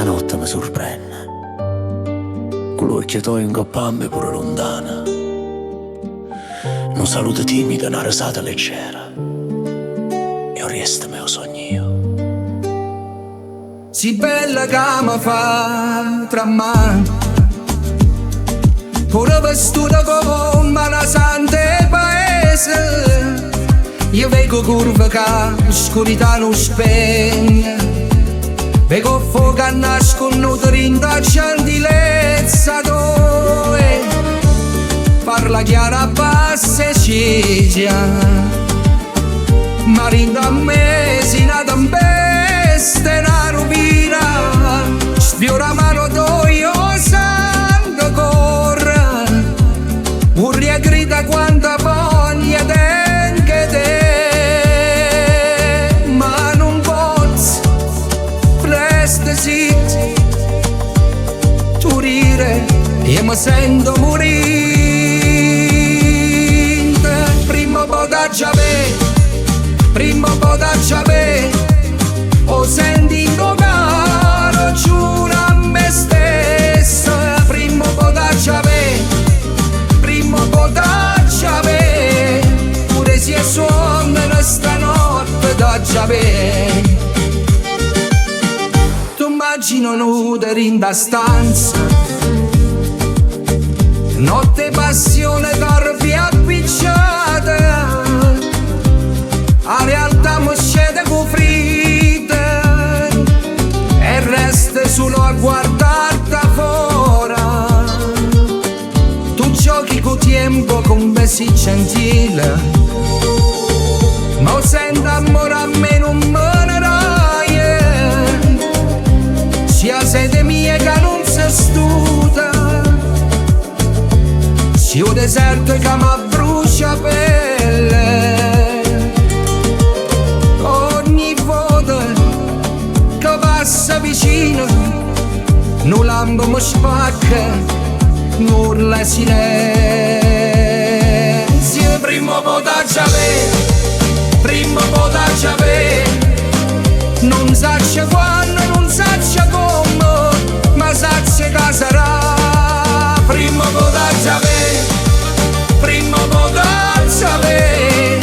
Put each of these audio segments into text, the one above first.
La notte mi sorprende, con l'occhio in coppambe pure lontana. Un saluto timido, una risata leggera, e un resto me lo sogno io. Si bella che mi fa tramare, pure vestita come una santa paese. Io vedo curve che l'oscurità non spegne, vedo fuoco che nascono dentro la gentilezza dove parla chiara, bassa e ciccia. Ma rinda a me si una tempesta, una rovina, sfiora mano d'oio sangue corre, urria grida quanta voglia tenga te. Ma non posso resta zitti, tu rire e mi sento morire. Prima po' da giave, prima po' da giave, ho sentito caro giuro a me stessa. Prima po' da giave, prima po' da giave, pure se suona stanotte da giave. Tu immagino nuda in da stanza, notte passione corpi appicciate, a realtà mi scende con fredda e resta solo a guardarti fuori. Tu giochi col tempo con besi gentile, ma sento amore a me non me ne raie. Sia sede mia che non si studa, sia un deserto che mi brucia la pelle. Ogni volta che passa vicino, un lampo mi spacca, urla silenzio. Prima po' da giave, prima po' da giave, non saccia quando, non saccia come, ma saccia che sarà. Prima po' da giave, prima po' da giave,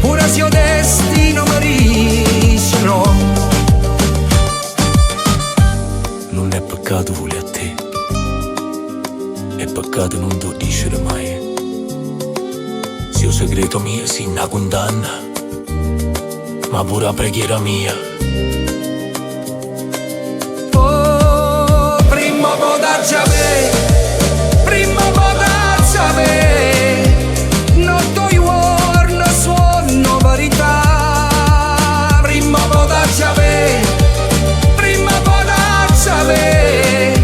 pure se il destino mi dice no. Non è peccato voler a te, è peccato non lo dicere mai. Se il segreto mio si una condanna, ma pure la preghiera mia. Oh, prima po' da giave, prima po' da giave, non ti giorno suono verità. Prima po' da giave, prima po' da giave,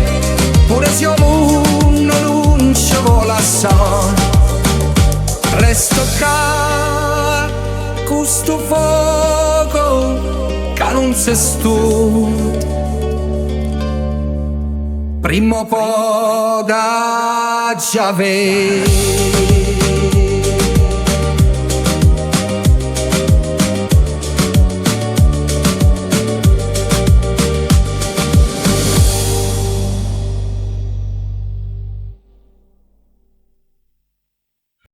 pure se il mondo non ci vuole assai, resto qua con sto fuoco che non si studia. Prima po' da giave.